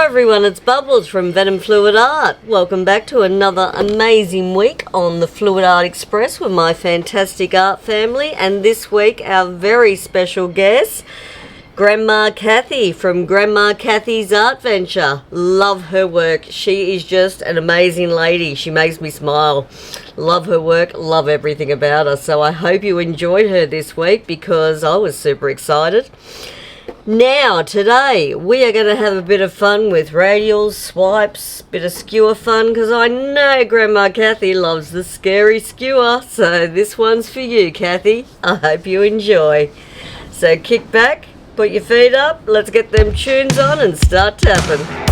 everyone, it's Bubbles from venomfluidart. Welcome back to another amazing week on the Fluid Art Express with my fantastic art family. And this week our very special guest, Grandma Kathy from Grandma Kathy's Art Venture. Love her work. She is just an amazing lady. She makes me smile. Love her work, love everything about her. So I hope you enjoyed her this week because I was super excited. Now, today, we are going to have a bit of fun with radials, swipes, bit of skewer fun, because I know Grandma Kathy loves the scary skewer. So this one's for you, Kathy. I hope you enjoy. So kick back, put your feet up, let's get them tunes on and start tapping.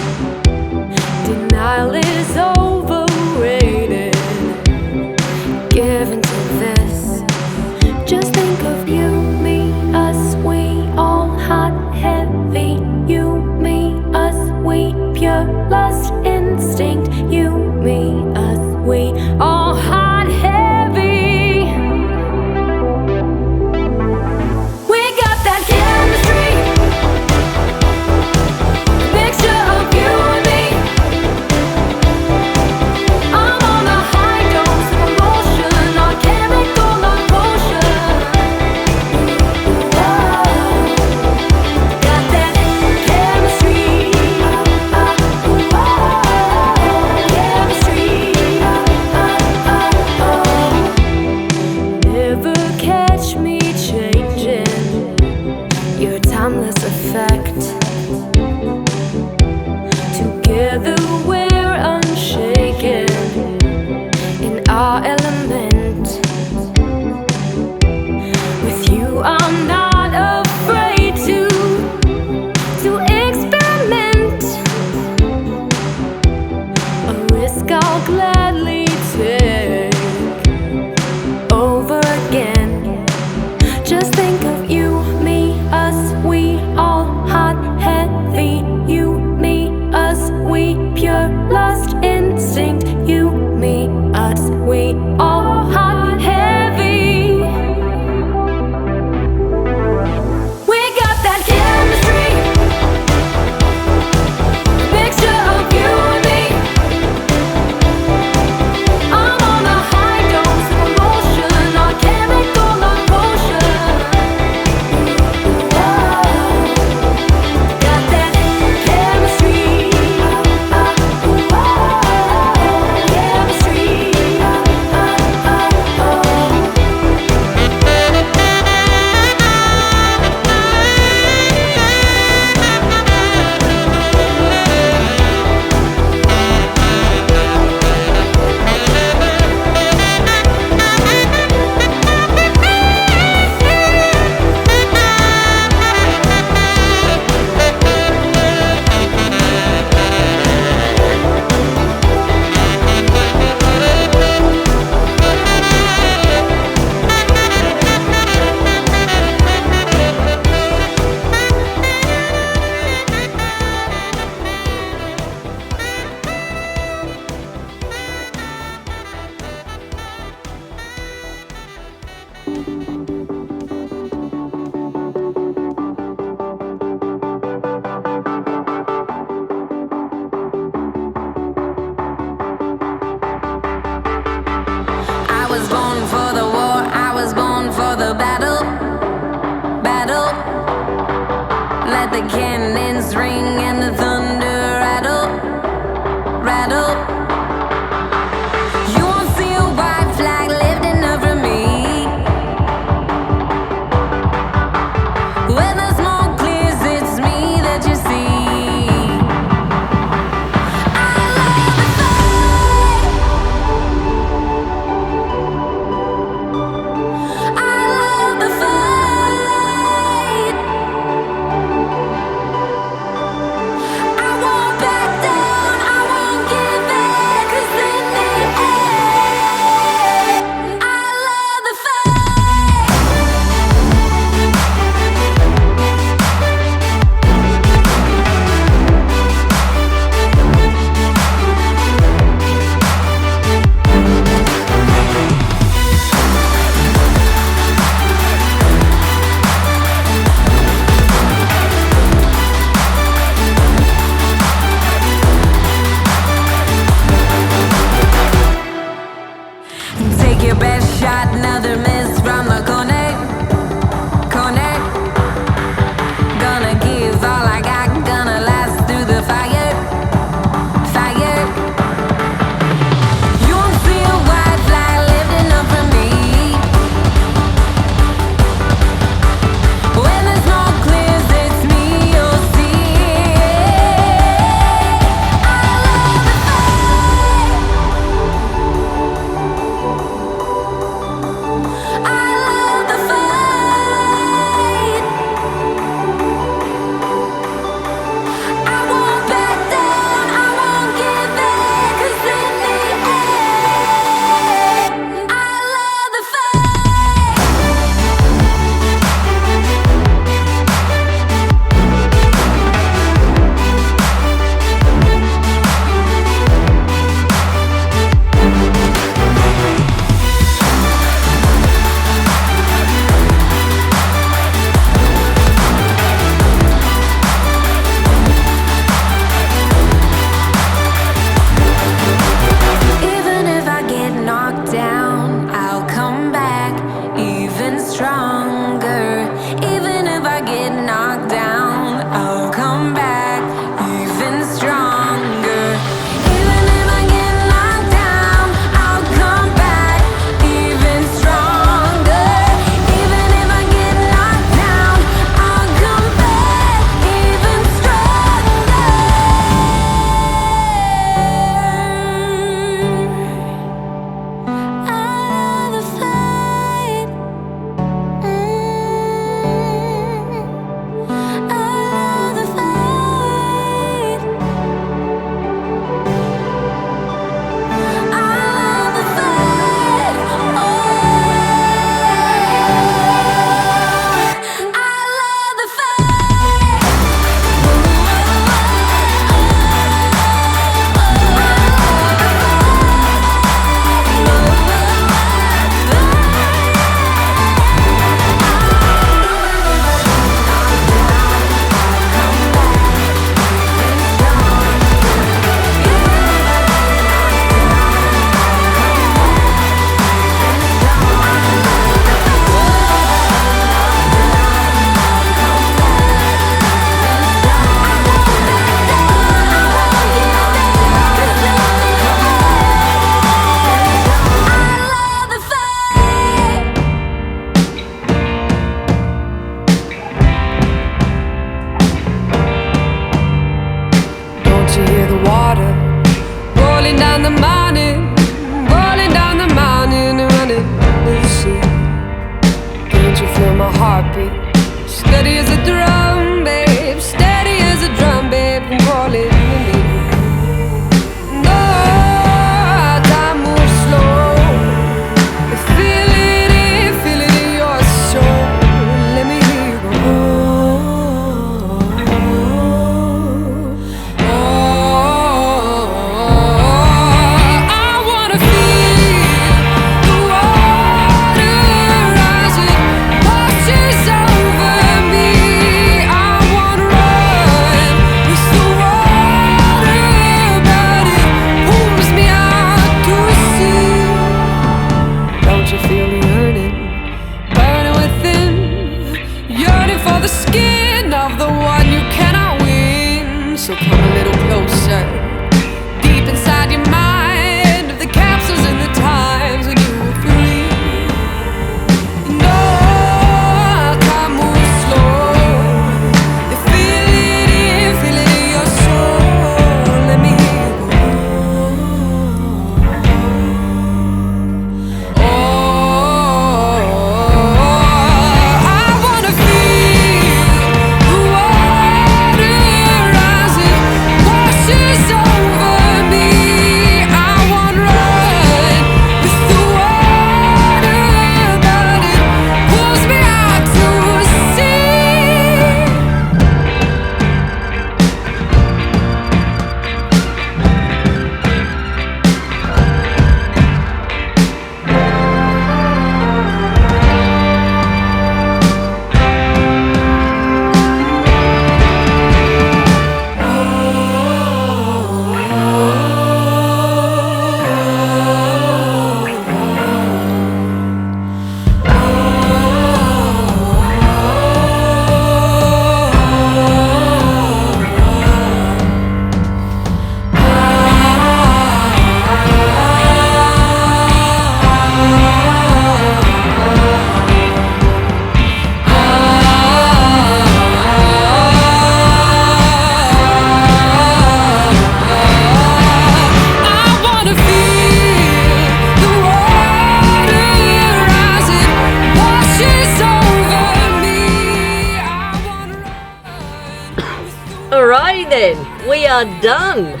then, we are done.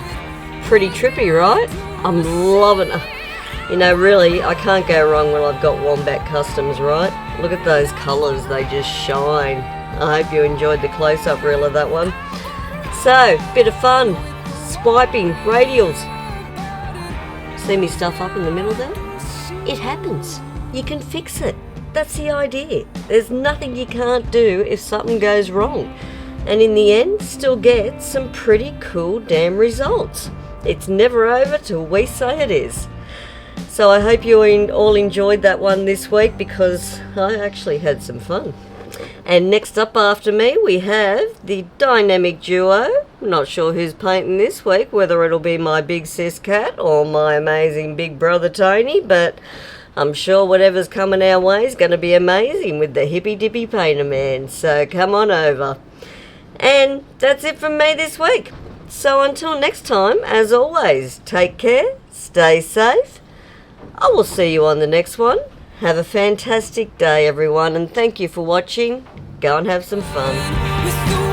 Pretty trippy, right? I'm loving it. You know, really, I can't go wrong when I've got Wombat Customs, right? Look at those colours, they just shine. I hope you enjoyed the close-up reel of that one. So, bit of fun. Swiping, radials. See me stuff up in the middle there? It happens. You can fix it. That's the idea. There's nothing you can't do if something goes wrong. And in the end, still get some pretty cool damn results. It's never over till we say it is. So I hope you all enjoyed that one this week, because I actually had some fun. And next up after me we have the dynamic duo. Not sure who's painting this week, whether it'll be my big sis Cat or my amazing big brother Tony, but I'm sure whatever's coming our way is going to be amazing with the hippy dippy painter man. So come on over. And that's it from me this week. So until next time, as always, take care, stay safe. I will see you on the next one. Have a fantastic day, everyone, and thank you for watching. Go and have some fun.